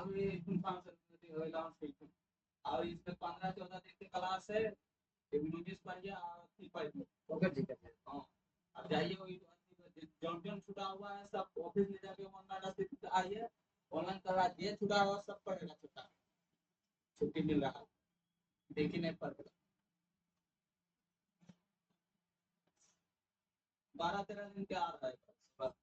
अब ये और इसमें 15-14 दिन की क्लास है। एक नोटिस पढ़िए ओके ठीक है। हाँ, अब जाइए वही जॉन जॉन छुटा हुआ है सब ऑफिस में जाके ऑनलाइन रसीद आइए, ऑनलाइन करवा दिए, छुटा हुआ सब पढ़ेगा, छुट्टा छुट्टी मिल रहा है, देखिए नहीं पढ़ 12-13 दिन के आ रहा है बस।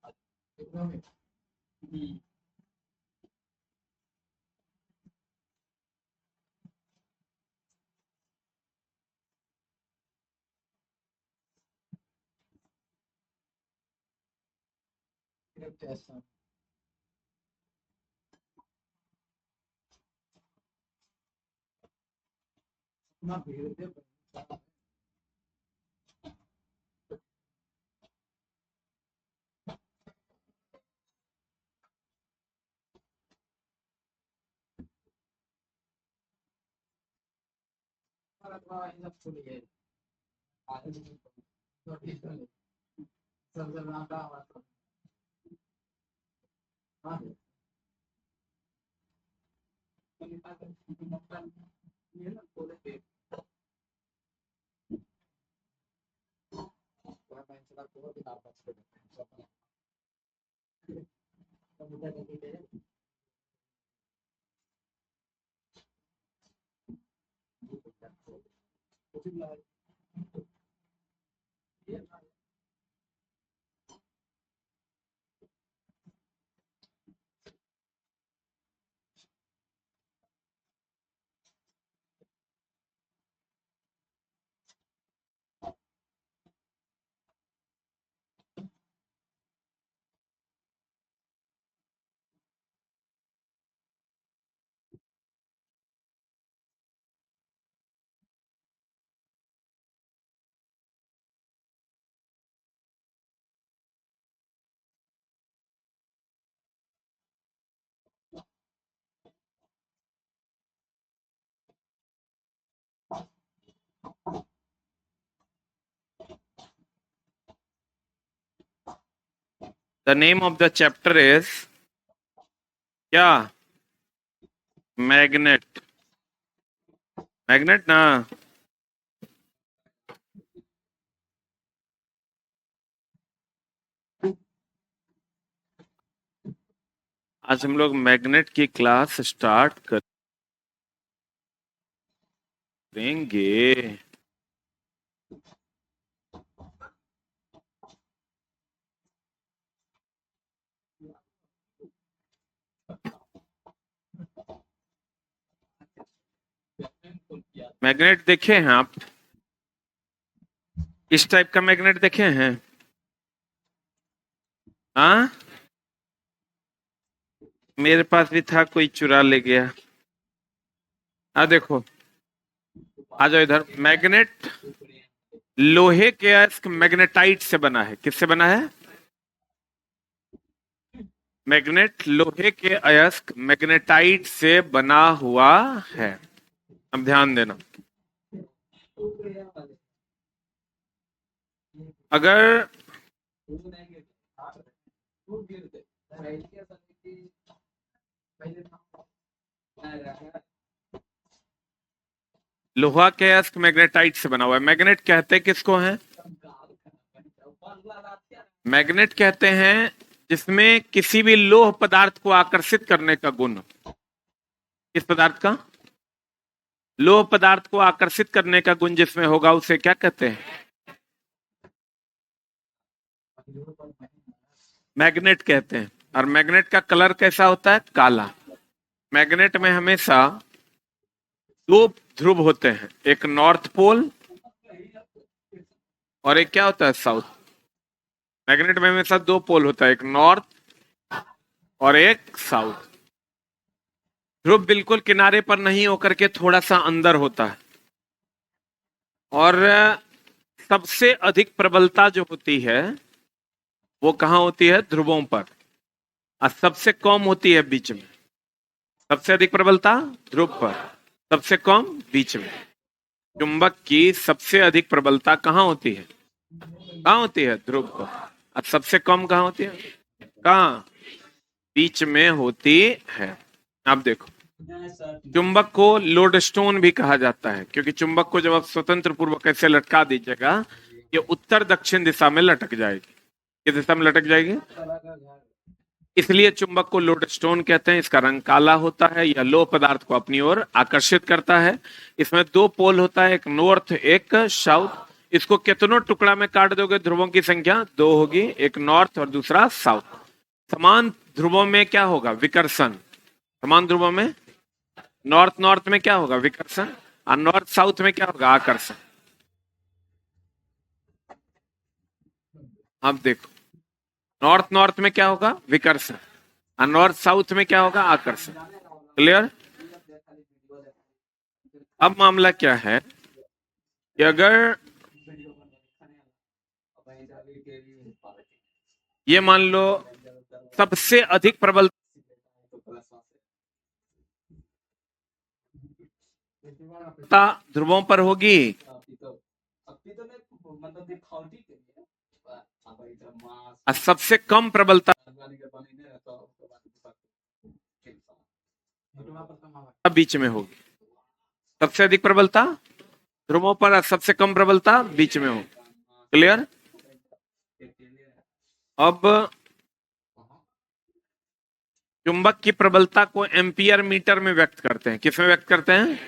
कैसा ना भेज दे सब छोड़िए आगे सबसे लंबा हाँ ये ना बोले थे मैं चला को भी आप पास कर The name of the chapter is क्या? मैग्नेट। मैग्नेट ना? आज हम लोग मैग्नेट की क्लास स्टार्ट करेंगे। मैग्नेट देखे हैं आप? इस टाइप का मैग्नेट देखे हैं? हाँ, मेरे पास भी था, कोई चुरा ले गया। देखो, आ जाओ इधर। मैग्नेट लोहे के अयस्क मैग्नेटाइट से बना है। किससे बना है? मैग्नेट लोहे के अयस्क मैग्नेटाइट से बना हुआ है। अब ध्यान देना, अगर लोहा के अयस्क मैग्नेटाइट से बना हुआ है। मैग्नेट कहते किसको हैं? मैग्नेट कहते हैं जिसमें किसी भी लोह पदार्थ को आकर्षित करने का गुण। किस पदार्थ का? लोह पदार्थ को आकर्षित करने का गुण जिसमें होगा उसे क्या कहते हैं? मैग्नेट कहते हैं। और मैग्नेट का कलर कैसा होता है? काला। मैग्नेट में हमेशा दो ध्रुव होते हैं, एक नॉर्थ पोल और एक क्या होता है? साउथ। मैग्नेट में हमेशा दो पोल होता है, एक नॉर्थ और एक साउथ। ध्रुव बिल्कुल किनारे पर नहीं होकर के थोड़ा सा अंदर होता है। और सबसे अधिक प्रबलता जो होती है वो कहाँ होती है? ध्रुवों पर। और सबसे कम होती है बीच में। सबसे अधिक प्रबलता ध्रुव पर, सबसे कम बीच में। चुंबक की सबसे अधिक प्रबलता कहाँ होती है? कहाँ होती है? ध्रुव पर। अब सबसे कम कहाँ होती है? कहाँ? बीच में होती है। आप देखो, नहीं सर, चुंबक को लोडस्टोन भी कहा जाता है, क्योंकि चुंबक को जब आप स्वतंत्र पूर्वक ऐसे लटका दीजिएगा, ये उत्तर दक्षिण दिशा में लटक जाएगी। किस दिशा में लटक जाएगी? इसलिए चुंबक को लोडस्टोन कहते हैं। इसका रंग काला होता है, यह लोह पदार्थ को अपनी ओर आकर्षित करता है। इसमें दो पोल होता है, एक नॉर्थ एक साउथ। इसको कितनों टुकड़ा में काट दोगे, ध्रुवों की संख्या दो होगी, एक नॉर्थ और दूसरा साउथ। समान ध्रुवों में क्या होगा? विकर्षण। समान ध्रुवों में नॉर्थ नॉर्थ में क्या होगा? विकर्षण। और नॉर्थ साउथ में क्या होगा? आकर्षण। अब देखो, नॉर्थ नॉर्थ में क्या होगा? विकर्षण। और नॉर्थ साउथ में क्या होगा? आकर्षण। क्लियर? अब मामला क्या है कि अगर ये मान लो सबसे अधिक प्रबलता ध्रुवों पर होगी, और सबसे कम प्रबलता बीच में होगी। सबसे अधिक प्रबलता ध्रुवों पर और सबसे कम प्रबलता बीच में होगी। क्लियर? अब चुंबक की प्रबलता को एम्पियर मीटर में व्यक्त करते हैं। किसमें व्यक्त करते हैं?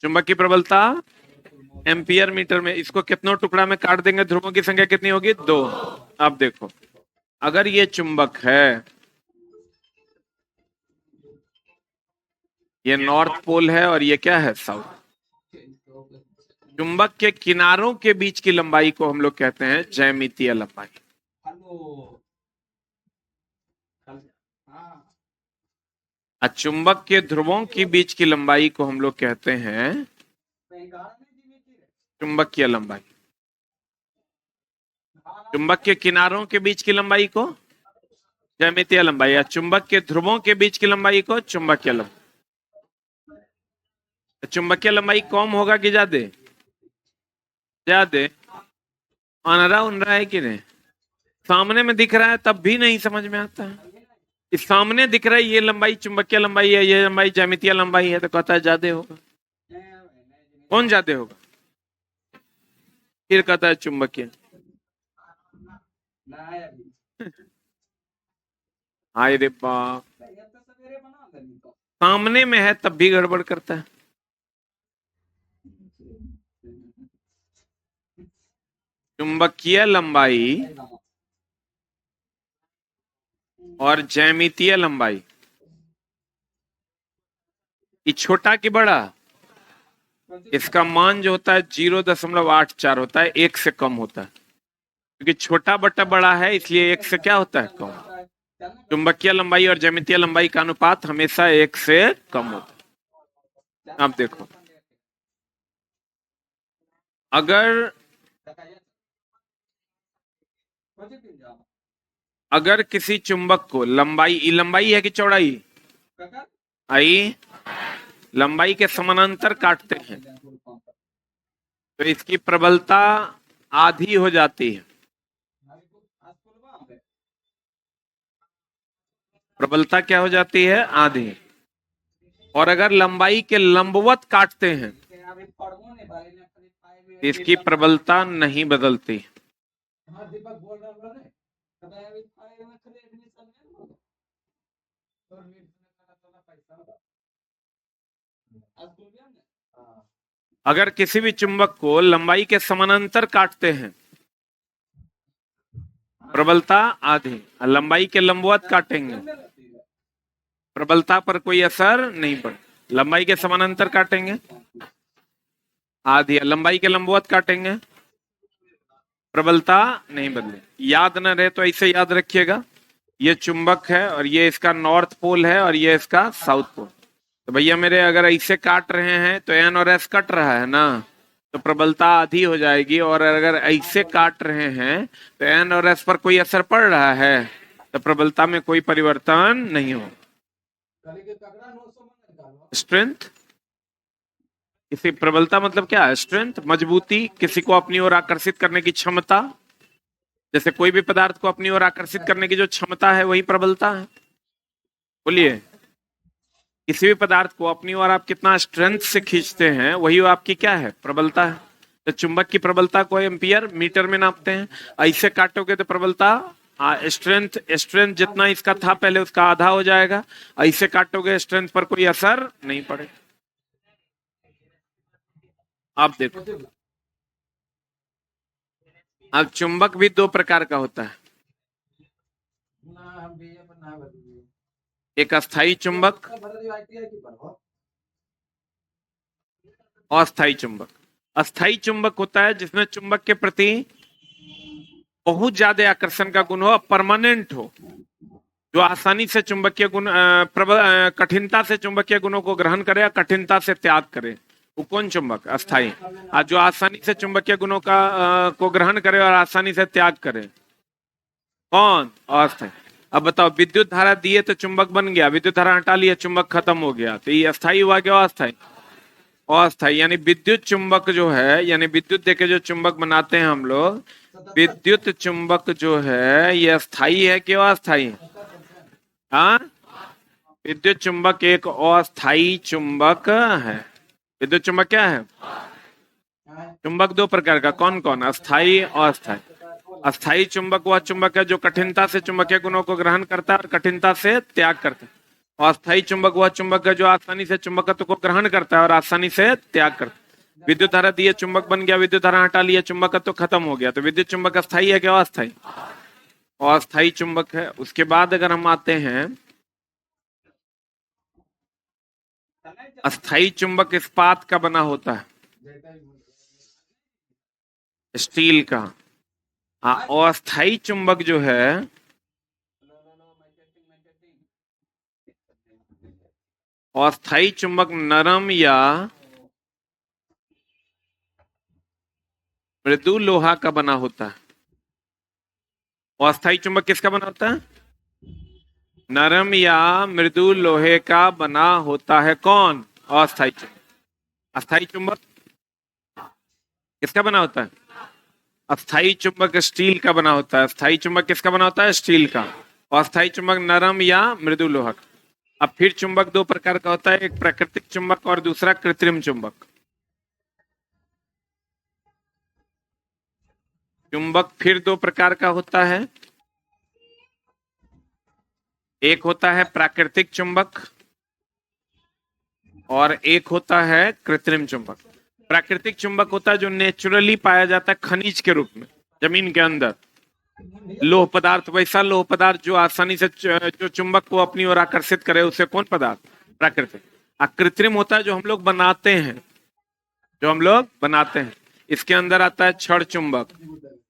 चुंबक की प्रबलता एम्पियर मीटर में। इसको कितनों टुकड़ा में काट देंगे, ध्रुवों की संख्या कितनी होगी? दो। अब देखो, अगर ये चुंबक है, ये नॉर्थ पोल है और ये क्या है? साउथ। चुंबक के किनारों के बीच की लंबाई को हम लोग कहते हैं ज्यामितीय लंबाई। चुंबक के ध्रुवों के बीच की लंबाई को हम लोग कहते हैं चुंबकीय लंबाई। चुंबक के किनारों के बीच की लंबाई को ज्यामितीय लंबाई, या चुंबक के ध्रुवों के बीच की लंबाई को चुंबकीय लंबाई। चुंबकीय लंबाई कम होगा कि ज्यादा? ज्यादा। अनरा उनरा है कि नहीं? सामने में दिख रहा है तब भी नहीं समझ में आता है। इस सामने दिख रहा है ये लंबाई चुंबकीय लंबाई है, ये लंबाई ज्यामितीय लंबाई है, तो कहता है ज्यादा होगा। कौन ज्यादा होगा? फिर कहता है चुंबकीय। हाय रे बाप, सामने में है तब भी गड़बड़ करता है। चुंबकीय लंबाई और ज्यामितीय लंबाई, ये छोटा कि बड़ा? इसका मान जो होता है 0.84 होता है, एक से कम होता है, क्योंकि छोटा बटा बड़ा है, इसलिए एक से क्या होता है? कम। चुंबकीय लंबाई और ज्यामितीय लंबाई का अनुपात हमेशा एक से कम होता है। अब देखो, अगर किसी चुंबक को लंबाई है कि चौड़ाई? आई लंबाई के समानांतर काटते हैं तो इसकी प्रबलता आधी हो जाती है। प्रबलता क्या हो जाती है? आधी। और अगर लंबाई के लंबवत काटते हैं तो इसकी प्रबलता नहीं बदलती। अगर किसी भी चुंबक को लंबाई के समानांतर काटते हैं, प्रबलता आधी। लंबाई के लंबवत काटेंगे, प्रबलता पर कोई असर नहीं पड़े। लंबाई के समानांतर काटेंगे, आधी। लंबाई के लंबवत काटेंगे, प्रबलता नहीं बदले। याद न रहे तो ऐसे याद रखिएगा, ये चुंबक है और ये इसका नॉर्थ पोल है और ये इसका साउथ पोल। तो भैया मेरे, अगर ऐसे काट रहे हैं तो एन और एस कट रहा है ना, तो प्रबलता आधी हो जाएगी। और अगर ऐसे काट रहे हैं तो एन और एस पर कोई असर पड़ रहा है तो प्रबलता में कोई परिवर्तन नहीं हो। स्ट्रेंथ, किसी प्रबलता मतलब क्या है? स्ट्रेंथ, मजबूती, किसी को अपनी ओर आकर्षित करने की क्षमता। जैसे कोई भी पदार्थ को अपनी ओर आकर्षित करने की जो क्षमता है वही प्रबलता है। बोलिए। किसी भी पदार्थ को अपनी ओर आप कितना स्ट्रेंथ से खींचते हैं वही आपकी क्या है, प्रबलता है। तो चुंबक की प्रबलता को एम्पियर मीटर में नापते हैं। ऐसे काटोगे तो प्रबलता स्ट्रेंथ स्ट्रेंथ जितना इसका था पहले उसका आधा हो जाएगा। ऐसे काटोगे स्ट्रेंथ पर कोई असर नहीं पड़ेगा। आप देखो, अब चुंबक भी दो प्रकार का होता है। एक अस्थाई चुंबक, अस्थाई चुंबक। अस्थाई चुंबक होता है जिसमें चुंबक के प्रति बहुत ज्यादा आकर्षण का गुण हो, परमानेंट हो, जो आसानी से चुंबकीय गुण कठिनता से चुंबकीय गुणों को ग्रहण करे या कठिनता से त्याग करे, वो कौन चुंबक, अस्थाई। और जो आसानी से चुंबकीय गुणों का को ग्रहण करे और आसानी से त्याग करे, कौन, अस्थाई। अब बताओ, विद्युत धारा दिए तो चुंबक बन गया, विद्युत धारा हटा लिया चुंबक खत्म हो गया, तो ये अस्थाई हुआ क्या, अस्थाई। अस्थाई यानी विद्युत चुंबक जो है, यानी विद्युत देके जो चुंबक बनाते हैं हम लोग, विद्युत चुंबक जो है ये अस्थाई है कि अस्थाई है? हाँ, विद्युत चुंबक एक अस्थाई चुंबक है। विद्युत चुंबक क्या है? चुंबक दो प्रकार का, कौन कौन, अस्थाई और अस्थाई। अस्थाई चुंबक वह चुंबक है जो कठिनता से चुंबकीय गुणों को ग्रहण करता है और कठिनता से त्याग करता है। और अस्थाई चुंबक वह चुंबक है जो आसानी से चुंबकत्व को ग्रहण करता है और आसानी से त्याग करता है। विद्युत धारा दिए चुंबक बन गया, विद्युत धारा हटा लिया चुंबकत्व खत्म हो गया, तो विद्युत चुंबक अस्थाई है क्या अस्थाई? अस्थाई चुंबक है। उसके बाद अगर हम आते हैं, अस्थाई चुंबक इस्पात का बना होता है, स्टील का। अस्थाई चुंबक जो है, अस्थाई चुंबक नरम या मृदु लोहा का बना होता है। अस्थाई चुंबक किसका बना होता है? नरम या मृदु लोहे का बना होता है। कौन? अस्थाई चुंबक। अस्थाई चुंबक किसका बना होता है? अस्थाई चुंबक स्टील का बना होता है। अस्थाई चुंबक किसका बना होता है? स्टील का। और अस्थाई चुंबक नरम या मृदु लोहा का। अब फिर चुंबक दो प्रकार का होता है, एक प्राकृतिक चुंबक और दूसरा कृत्रिम चुंबक। चुंबक फिर दो प्रकार का होता है, एक होता है प्राकृतिक चुंबक और एक होता है कृत्रिम चुंबक। प्राकृतिक चुंबक होता है जो नेचुरली पाया जाता है खनिज के रूप में जमीन के अंदर, लोह पदार्थ, वैसा लोह पदार्थ जो आसानी से जो चुंबक को अपनी ओर आकर्षित करे, उसे कौन पदार्थ? प्राकृतिक। कृत्रिम होता है जो हम लोग बनाते हैं, जो हम लोग बनाते हैं। इसके अंदर आता है छड़ चुंबक,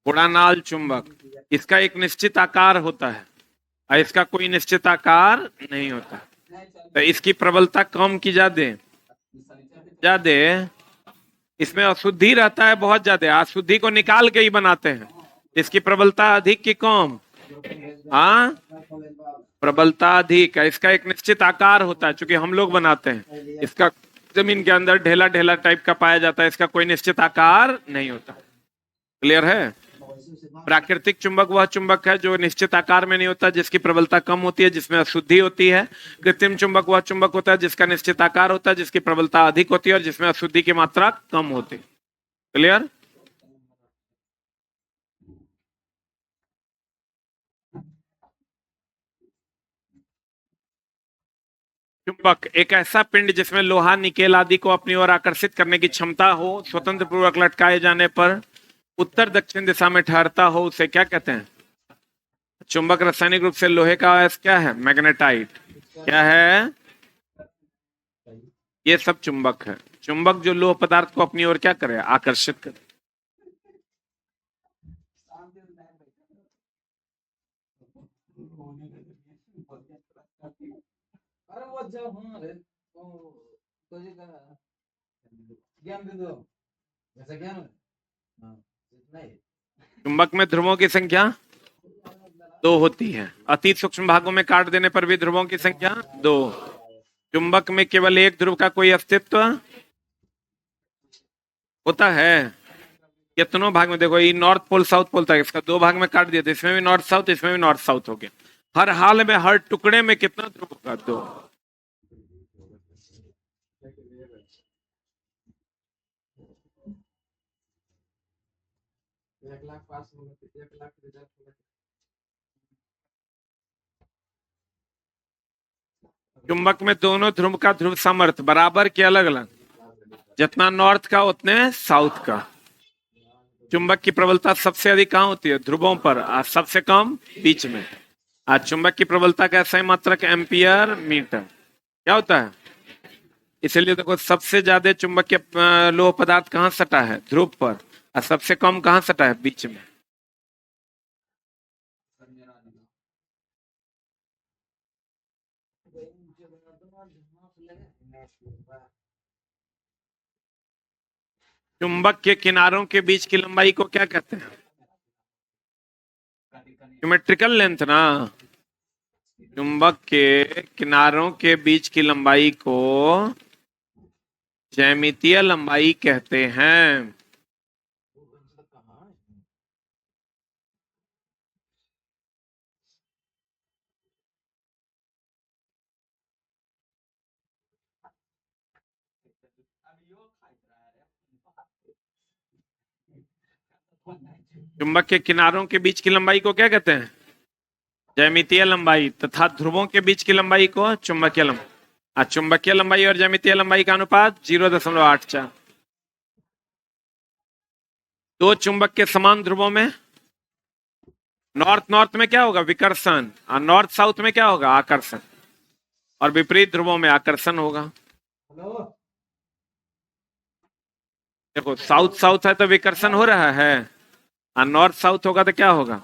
कोड़ानाल चुंबक। इसका एक निश्चित आकार होता है और इसका कोई निश्चित आकार नहीं होता, तो इसकी प्रबलता कम की ज्यादा, इसमें अशुद्धि रहता है बहुत ज्यादा, अशुद्धि को निकाल के ही बनाते हैं। इसकी प्रबलता अधिक की कम? हाँ, प्रबलता अधिक है। इसका एक निश्चित आकार होता है, चूंकि हम लोग बनाते हैं, इसका जमीन के अंदर ढेला ढेला टाइप का पाया जाता है, इसका कोई निश्चित आकार नहीं होता। क्लियर है? प्राकृतिक चुंबक वह चुंबक है जो निश्चित आकार में नहीं होता, जिसकी प्रबलता कम होती है, जिसमें अशुद्धि होती है। कृत्रिम चुंबक वह चुंबक होता है जिसका निश्चित आकार होता है, जिसकी प्रबलता अधिक होती है और जिसमें अशुद्धि की मात्रा कम होती है। क्लियर? चुंबक एक ऐसा पिंड जिसमें लोहा, निकेल आदि को अपनी ओर आकर्षित करने की क्षमता हो, स्वतंत्र पूर्वक लटकाए जाने पर उत्तर दक्षिण दिशा में ठहरता हो, उसे क्या कहते हैं? चुंबक रासायनिक रूप से लोहे का क्या है? मैग्नेटाइट। क्या है? ये सब चुंबक है। चुंबक जो लोह पदार्थ को अपनी ओर क्या करे? आकर्षित करे। चुंबक में ध्रुवों की संख्या 2 होती है। अति सूक्ष्म भागों में काट देने पर भी ध्रुवों की संख्या 2। चुंबक में केवल एक ध्रुव का कोई अस्तित्व होता है। कितनों भाग में देखो, ये नॉर्थ पोल साउथ पोल था, इसका 2 भाग में काट दिया था, इसमें भी नॉर्थ साउथ, इसमें भी नॉर्थ साउथ हो गया। हर हाल में, हर टुकड़े में कितना ध्रुव होगा? 2। चुंबक में दोनों ध्रुव का ध्रुव सामर्थ्य बराबर के अलग अलग, जितना नॉर्थ का उतने साउथ का। चुंबक की प्रबलता सबसे अधिक कहाँ होती है? ध्रुवों पर, और सबसे कम बीच में। आज चुंबक की प्रबलता का SI मात्रक एम्पियर मीटर। क्या होता है? इसलिए देखो सबसे ज्यादा चुंबकीय लोह पदार्थ कहाँ सटा है? ध्रुव पर। और सबसे कम कहाँ सटा है? बीच में। चुंबक के किनारों के बीच की लंबाई को क्या कहते हैं? ज्योमेट्रिकल लेंथ ना। चुंबक के किनारों के बीच की लंबाई को ज्यामितीय लंबाई कहते हैं। चुंबक के किनारों के बीच की लंबाई को क्या कहते हैं? ज्यामितीय लंबाई। तथा ध्रुवों के बीच की लंबाई को चुंबकीय लंबाई। चुंबकीय लंबाई और ज्यामितीय लंबाई का अनुपात 0.84। दो चुंबक के समान ध्रुवों में नॉर्थ नॉर्थ में क्या होगा? विकर्षण। और नॉर्थ साउथ में क्या होगा? आकर्षण। और विपरीत ध्रुवों में आकर्षण होगा। देखो साउथ साउथ है तो विकर्षण हो रहा है, और नॉर्थ साउथ होगा तो क्या होगा?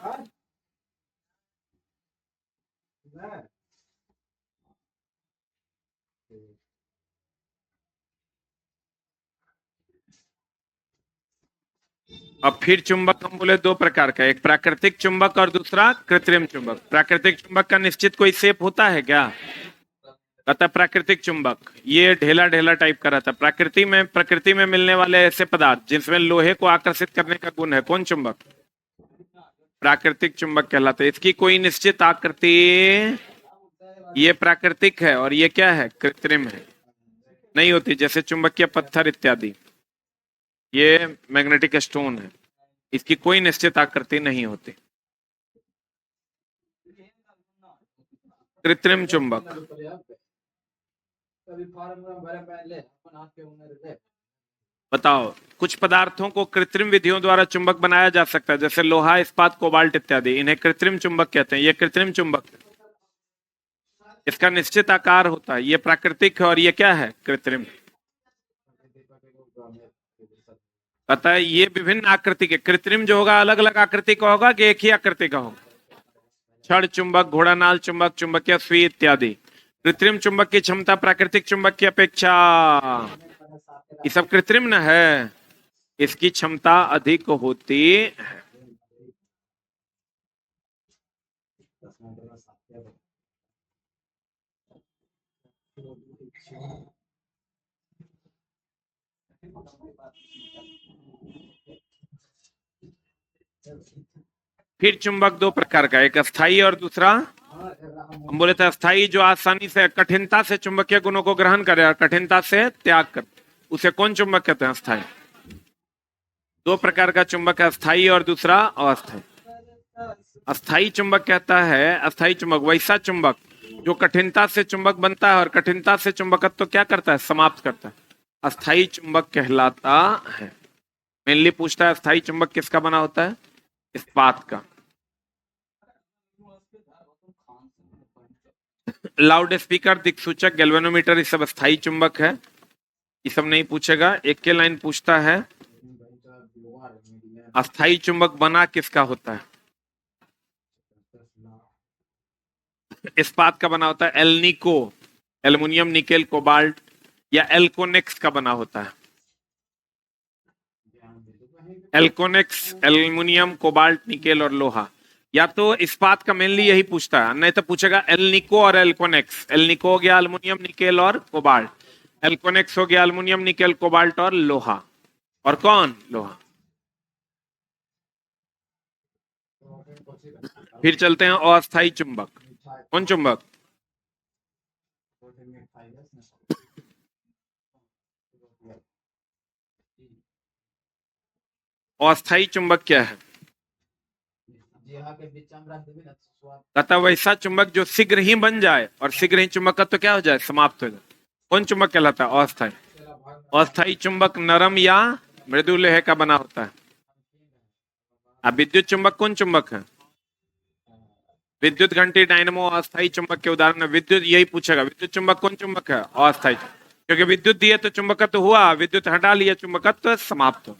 अब फिर चुंबक हम बोले दो प्रकार का, एक प्राकृतिक चुंबक और दूसरा कृत्रिम चुंबक। प्राकृतिक चुंबक का निश्चित कोई शेप होता है क्या? कहता प्राकृतिक चुंबक ये ढेला ढेला टाइप का रहता है। प्रकृति में मिलने वाले ऐसे पदार्थ जिसमें लोहे को आकर्षित करने का गुण है, कौन चुंबक? प्राकृतिक चुंबक कहलाते हैं। इसकी कोई निश्चित आकृति, ये प्राकृतिक है और ये क्या है? कृत्रिम है, नहीं होती। जैसे चुंबकीय पत्थर इत्यादि, ये मैग्नेटिक स्टोन है, इसकी कोई निश्चित आकृति नहीं होती। कृत्रिम चुंबक बताओ। कुछ पदार्थों को कृत्रिम विधियों द्वारा चुंबक बनाया जा सकता है, जैसे लोहा, इस्पात, कोबाल्ट इत्यादि। इन्हें कृत्रिम चुंबक कहते हैं। ये कृत्रिम चुंबक, इसका निश्चित आकार होता है। ये प्राकृतिक है और ये क्या है? कृत्रिम। पता है ये विभिन्न आकृति के। कृत्रिम जो होगा अलग अलग आकृति का होगा कि एक ही आकृति का होगा? छड़ चुंबक, घोड़ानाल चुंबक, चुंबकीय सुई इत्यादि। कृत्रिम चुंबक की क्षमता प्राकृतिक चुंबक की अपेक्षा, ये सब कृत्रिम न है, इसकी क्षमता अधिक होती है। फिर चुंबक दो प्रकार का, एक अस्थाई और दूसरा, हम बोले थे अस्थाई जो आसानी से, कठिनता से चुंबकीय गुणों को ग्रहण करे और कठिनता से त्याग करे, उसे कौन चुंबक कहते हैं? अस्थाई। दो प्रकार का चुंबक है, अस्थाई और दूसरा अस्थाई। अस्थाई चुंबक कहता है, अस्थाई चुंबक वैसा चुंबक जो कठिनता से चुंबक बनता है और कठिनता से चुंबकत्व तो क्या करता है? समाप्त करता है। अस्थाई चुंबक कहलाता है। मेनली पूछता है अस्थाई चुंबक किसका बना होता है? इस्पात का। लाउड स्पीकर, दिक्सूचक, गैल्वेनोमीटर, ये सब अस्थाई चुंबक है। ये सब नहीं पूछेगा। एक के लाइन पूछता है अस्थाई चुंबक बना किसका होता है? इस्पात का बना होता है। एल्निको, एल्युमिनियम, निकेल, कोबाल्ट, या एल्कोनेक्स का बना होता है। एल्कोनेक्स, एल्युमिनियम, कोबाल्ट, निकेल और लोहा। या तो इस्पात का मेनली यही पूछता है, नहीं तो पूछेगा एल्निको और एल्कोनेक्स। एल्निको हो गया एल्युमिनियम, निकेल और कोबाल्ट। एल्कोनेक्स हो गया एल्युमिनियम, निकेल, कोबाल्ट और लोहा। और कौन? लोहा। फिर चलते हैं अस्थाई चुंबक। कौन चुंबक? अस्थाई चुंबक क्या है? कहता वैसा चुंबक जो शीघ्र ही बन जाए और शीघ्र ही चुंबकत्व तो क्या हो जाए, समाप्त हो जाए। कौन चुंबक कहलाता है? अस्थाई। अस्थाई चुंबक नरम या मृदु लोहे का बना होता है। अब विद्युत चुंबक कौन चुंबक है? विद्युत घंटी, डायनमो अस्थाई चुंबक के उदाहरण है। विद्युत यही पूछेगा, विद्युत चुंबक कौन चुंबक है? अस्थाई। क्योंकि विद्युत दिए तो चुंबकत्व हुआ, विद्युत हटा लिया चुंबकत्व समाप्त हो।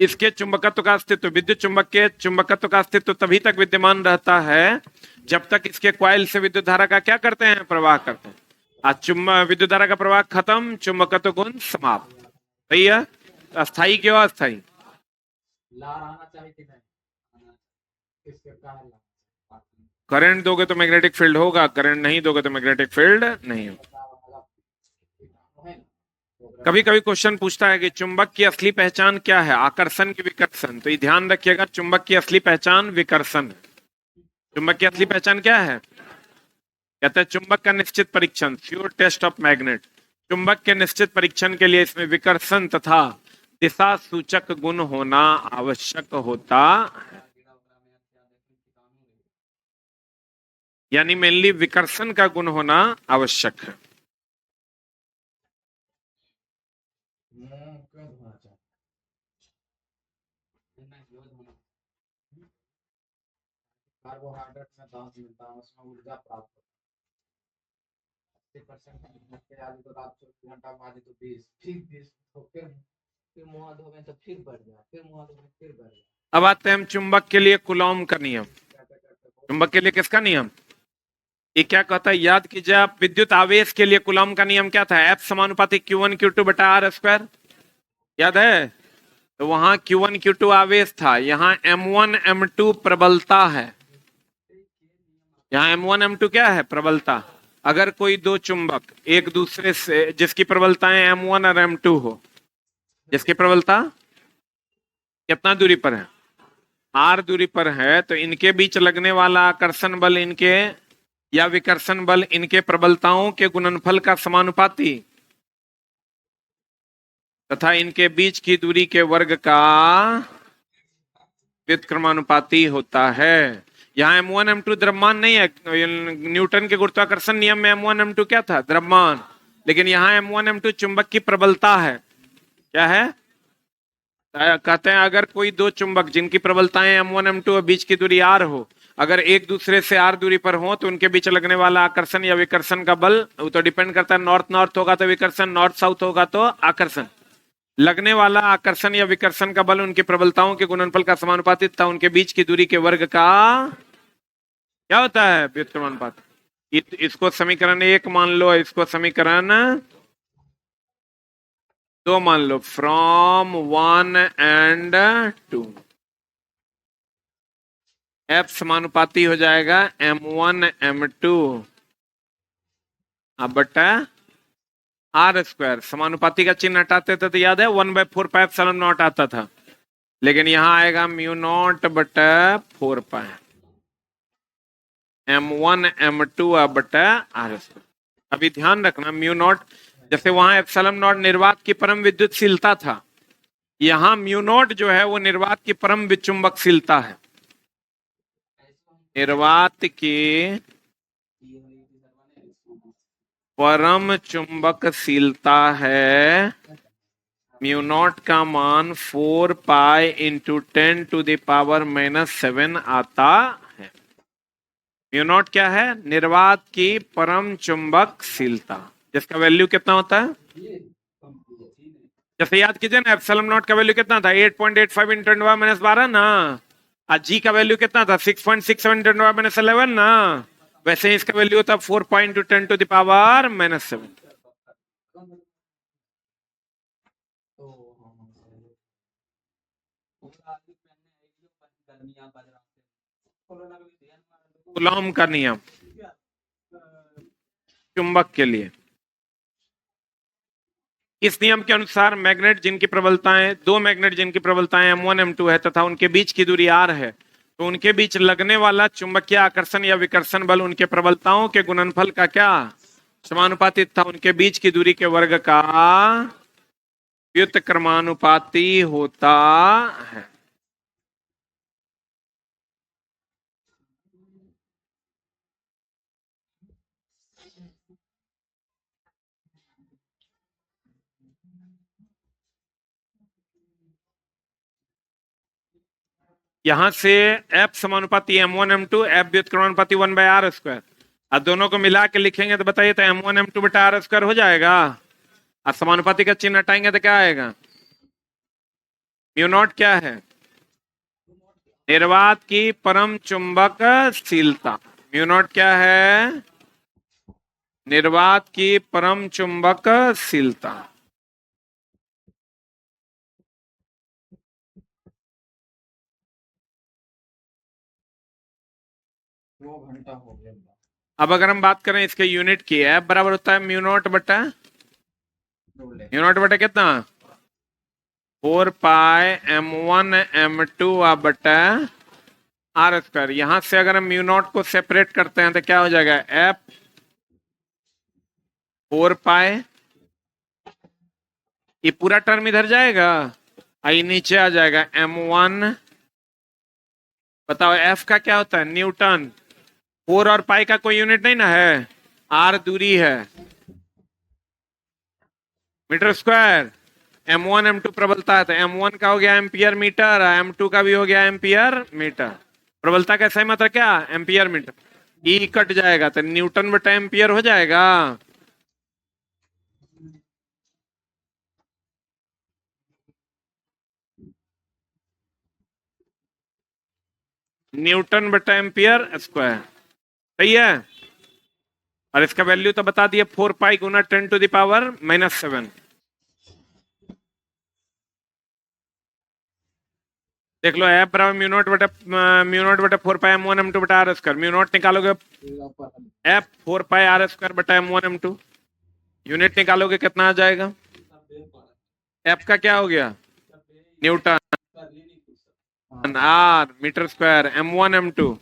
इसके चुंबकत्व का अस्तित्व, विद्युत चुंबक के चुंबकत्व का अस्तित्व तभी तक विद्यमान रहता है जब तक इसके कॉइल से विद्युत धारा का क्या करते हैं, प्रवाह करते हैं। आज विद्युत धारा का प्रवाह खत्म, चुंबकत्व गुण समाप्त। सही है? अस्थाई क्यों अस्थाई? करंट दोगे तो मैग्नेटिक फील्ड होगा, करंट नहीं दोगे तो मैग्नेटिक फील्ड नहीं होगा। कभी कभी क्वेश्चन पूछता है कि चुंबक की असली पहचान क्या है, आकर्षण की विकर्षण? तो ये ध्यान रखिएगा, चुंबक की असली पहचान विकर्षण है। चुंबक की असली पहचान क्या है? कहते हैं चुंबक का निश्चित परीक्षण, श्योर टेस्ट ऑफ मैग्नेट। चुंबक के निश्चित परीक्षण के लिए इसमें विकर्षण तथा दिशा सूचक गुण होना आवश्यक होता है। यानी मेनली विकर्षण का गुण होना आवश्यक है। कार्बोहाइड्रेट में 10 मिलता है, उसमें ऊर्जा प्राप्त होता है। 80% के आदि तो रात 24 घंटा बाद तो 20, फिर 20 तो फिर मुँह धोवे तो फिर बढ़ जाए, फिर मुँह धोवे फिर बढ़ जाए। अब आते हैं हम चुंबक के लिए कूलॉम का नियम। चुंबक के लिए किसका नियम? ये क्या कहता है, याद कीजिए आप। विद्युत आवेश के लिए कूलॉम का नियम क्या था? F समानुपाती Q1 Q2 बटा R स्क्वायर। याद है? तो वहां Q1 Q2 आवेश था, यहाँ M1 M2 प्रबलता है। यहाँ M1 M2 क्या है? प्रबलता। अगर कोई दो चुंबक एक दूसरे से जिसकी प्रबलताएं M1 और M2 हो, जिसकी प्रबलता कितना दूरी पर है? R दूरी पर है, तो इनके बीच लगने वाला आकर्षण बल इनके या विकर्षण बल इनके प्रबलताओं के गुणनफल का समानुपाती तथा इनके बीच की दूरी के वर्ग का व्युत्क्रमानुपाती होता है। यहाँ M1 M2 द्रव्यमान नहीं है। न्यूटन के गुरुत्वाकर्षण नियम में M1 M2 क्या था? द्रव्यमान। लेकिन यहाँ M1 M2 चुंबक की प्रबलता है। क्या है? कहते हैं अगर कोई दो चुंबक जिनकी प्रबलताएं M1 M2 और बीच की दूरी R हो, अगर एक दूसरे से R दूरी पर हो तो उनके बीच लगने वाला आकर्षण या विकर्षण का बल, वो तो डिपेंड करता है, नॉर्थ नॉर्थ होगा तो विकर्षण, नॉर्थ साउथ होगा तो आकर्षण। लगने वाला आकर्षण या विकर्षण का बल उनकी प्रबलताओं के गुणनफल का समानुपाती तथा उनके बीच की दूरी के वर्ग का क्या होता है? व्युत्क्रमानुपात। इसको समीकरण 1 मान लो, इसको समीकरण 2 मान लो। फ्रॉम 1 एंड 2 F समानुपाती हो जाएगा M1 M2 अब बटा R स्क्वायर। समानुपाती का चिन्ह हटाते थे तो याद है 1/4 पाई एप्सिलॉन नॉट आता था, लेकिन यहां आएगा म्यू नॉट बटा 4 पाई M1 M2 बटा R स्क्वायर। अभी ध्यान रखना, म्यू नॉट जैसे वहां एप्सिलॉन नॉट निर्वात की परम विद्युतशीलता था, यहां म्यू नॉट जो है वो निर्वात की परम विचुंबकशीलता है। निर्वात की परम चुंबकशीलता है। म्यू नॉट का मान 4 पाई इंटू 10⁻⁻7 आता है। म्यू नॉट क्या है? निर्वात की परम चुंबकशीलता, जिसका वैल्यू कितना होता है? जैसे याद कीजिए ना, एप्सिलॉन नॉट का वैल्यू कितना था? 8.85 इंटू 10⁻12 ना। आज जी का वैल्यू कितना था? 6.67 इंटू 10⁻11 ना। वैसे ही इसका वैल्यू होता है 4.10⁻⁻7। कूलॉम का नियम चुंबक के लिए, इस नियम के अनुसार मैग्नेट जिनकी प्रबलताएं, दो मैग्नेट जिनकी प्रबलताएं M1 M2 है तथा उनके बीच की दूरी R है, तो उनके बीच लगने वाला चुंबकीय आकर्षण या विकर्षण बल उनके प्रबलताओं के गुणनफल का क्या समानुपाती तथा उनके बीच की दूरी के वर्ग का व्युत्क्रमानुपाती होता है। यहां से F समानुपाती M1 M2, F व्युत्क्रमानुपाती 1/r²। अब दोनों को मिला के लिखेंगे तो बताइए, तो M1 M2 बटा r² हो जाएगा। और समानुपाती का चिन्ह हटाएंगे तो क्या आएगा? म्यू नॉट क्या है? निर्वात की परम चुंबकशीलता। म्यू नॉट क्या है? निर्वात की परम चुंबकशीलता। घंटा हो गया। अब अगर हम बात करें इसके यूनिट की, F बराबर होता है म्यू नॉट बटा कितना? 4π m1 m2 बटा r²। यहां से अगर हम म्यू नॉट को सेपरेट करते हैं तो क्या हो जाएगा? F 4π, ये पूरा टर्म इधर जाएगा, आई नीचे आ जाएगा m1। बताओ F का क्या होता है? न्यूटन। 4 और पाई का कोई यूनिट नहीं ना है, r दूरी है, मीटर स्क्वायर। M1 M2 प्रबलता है, तो M1 का हो गया एम्पियर मीटर, M2 का भी हो गया एम्पियर मीटर। प्रबलता का सही मतलब क्या? Ampere metre. ई कट जाएगा तो न्यूटन बटा एम्पियर हो जाएगा। न्यूटन बटा एम्पियर स्क्वायर, सही है। और इसका वैल्यू तो बता दिए, 4π गुना 10⁻⁻⁷। देख लो, F बराबर म्यू नॉट बटा 4π m1 m2 बटा r²। म्यू नॉट निकालोगे F 4π r² बटा m1 m2, यूनिट निकालोगे कितना आ जाएगा? F का क्या हो गया? Newton, r metre square, m1 m2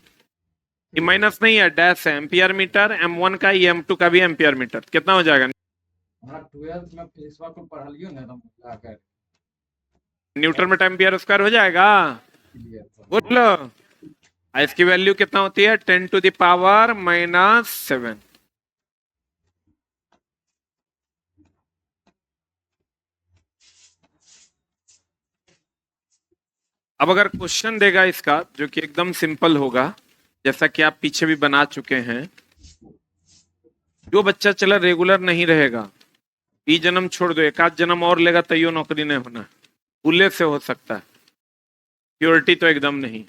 ये माइनस नहीं है, डैश है, एम्पियर मीटर। M1 का ये M2 का भी एम्पियर मीटर। कितना हो जाएगा? 12th में इस बार को पढ़ा लियो ना, तो न्यूटन बटा एम्पियर स्क्वायर हो जाएगा। बोलो, इसकी वैल्यू कितना होती है? 10⁻⁻⁷। अब अगर क्वेश्चन देगा इसका, जो कि एकदम सिंपल होगा, जैसा कि आप पीछे भी बना चुके हैं, जो बच्चा चला रेगुलर नहीं रहेगा, ई जन्म छोड़ दो, एक आध जन्म और लेगा तैयो नौकरी नहीं होना, भूले से हो सकता है, प्योरिटी तो एकदम नहीं।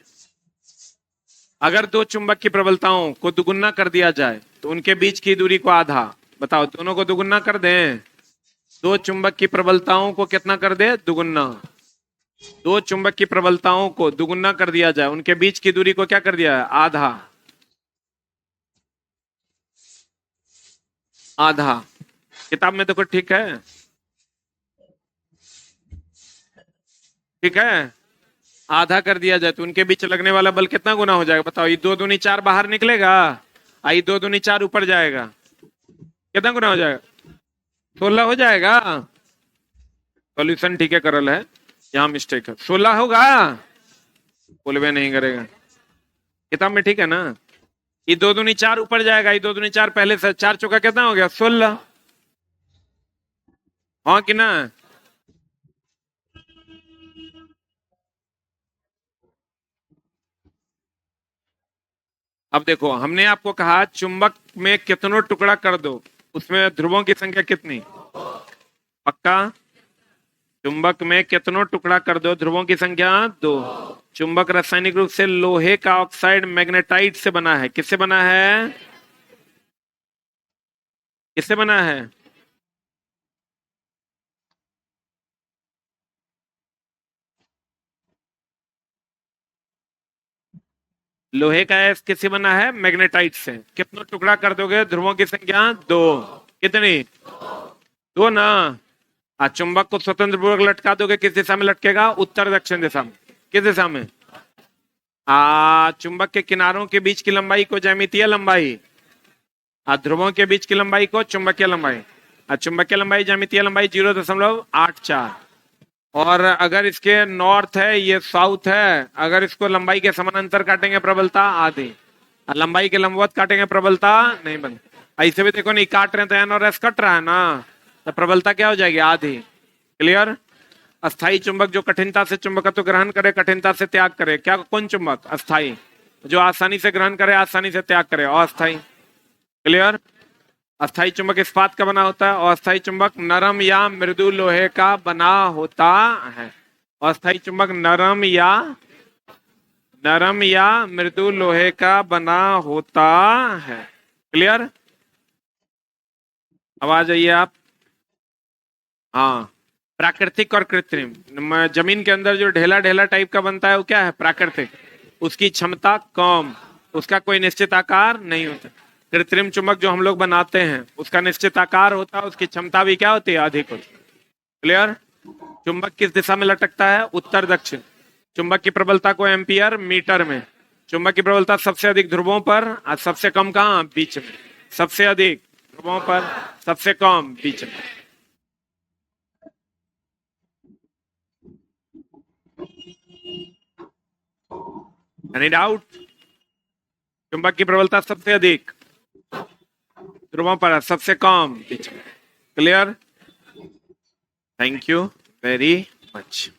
अगर दो चुंबक की प्रबलताओं को दुगुना कर दिया जाए तो उनके बीच की दूरी को आधा। बताओ, दोनों को दुगुना कर दें, दो चुंबक की प्रबलताओं को कितना कर दे? दुगुना। दो चुंबक की प्रबलताओं को दुगुना कर दिया जाए, उनके बीच की दूरी को क्या कर दिया है? आधा। आधा किताब में देखो, ठीक है, ठीक है। आधा कर दिया जाए तो उनके बीच लगने वाला बल कितना गुना हो जाएगा? बताओ, ये 2 दूनी 4 बाहर निकलेगा, आई 2 दूनी 4 ऊपर जाएगा, कितना गुना हो जाएगा? 16 हो जाएगा। सॉल्यूशन ठीक है, करल है, यहाँ मिस्टेक है, 16 होगा, बोलवे नहीं करेगा, किताब में ठीक है ना। ये 2 दूनी 4 ऊपर जाएगा, ये 2 दूनी 4 पहले से, 4 चौका कितना हो गया? 16। हाँ कि ना? अब देखो, हमने आपको कहा चुंबक में कितनों टुकड़ा कर दो, उसमें ध्रुवों की संख्या कितनी? पक्का? चुंबक में कितनों टुकड़ा कर दो, ध्रुवों की संख्या 2। चुंबक रासायनिक रूप से लोहे का ऑक्साइड मैग्नेटाइट से बना है। किससे बना है? किससे बना है? लोहे का किससे बना है? मैग्नेटाइट से। कितनों टुकड़ा कर दोगे? ध्रुवों की संख्या 2। कितनी? 2 ना। चुंबक को स्वतंत्र पूर्वक लटका दोगे, किस दिशा में लटकेगा? उत्तर दक्षिण दिशा में। किस दिशा में? चुंबक के किनारों के बीच की लंबाई को ज्यामितीय लंबाई ध्रुवों के बीच की लंबाई को चुंबकीय लंबाई, चुंबकीय लंबाई ज्यामितीय लंबाई 0.84। और अगर इसके नॉर्थ है, ये साउथ है, अगर इसको लंबाई के समानांतर काटेंगे प्रबलता आधी, लंबाई के लंबवत काटेंगे प्रबलता नहीं बन। ऐसे भी देखो नहीं काट रहे हैं तो एन और एस कट रहा है ना, तो प्रबलता क्या हो जाएगी आधी। क्लियर। अस्थाई चुंबक जो कठिनता से चुंबकत्व ग्रहण करे कठिनता से त्याग करे, क्या कौन चुंबक? अस्थाई। जो आसानी से ग्रहण करे आसानी से त्याग करे अस्थाई। क्लियर। अस्थाई चुंबक इस्पात का बना होता है, अस्थाई चुंबक नरम या मृदु लोहे का बना होता है। अस्थाई चुंबक नरम या मृदु लोहे का बना होता है। क्लियर। अब आ जाइए आप। हाँ, प्राकृतिक और कृत्रिम। जमीन के अंदर जो ढेला ढेला टाइप का बनता है वो क्या है? प्राकृतिक। उसकी क्षमता कम, उसका कोई निश्चित आकार नहीं होता। कृत्रिम चुंबक जो हम लोग बनाते हैं उसका निश्चित आकार होता है, उसकी क्षमता भी क्या होती है? अधिक होती है। क्लियर। चुंबक किस दिशा में लटकता है? उत्तर दक्षिण। चुंबक की प्रबलता को एम्पियर मीटर में। चुंबक की प्रबलता सबसे अधिक ध्रुवों पर और सबसे कम कहाँ? बीच में। सबसे अधिक ध्रुवों पर, सबसे कम बीच में। Any doubt? चुंबक की प्रबलता सबसे अधिक ध्रुवों पर, सबसे कम बीच में। Clear. Thank you very much.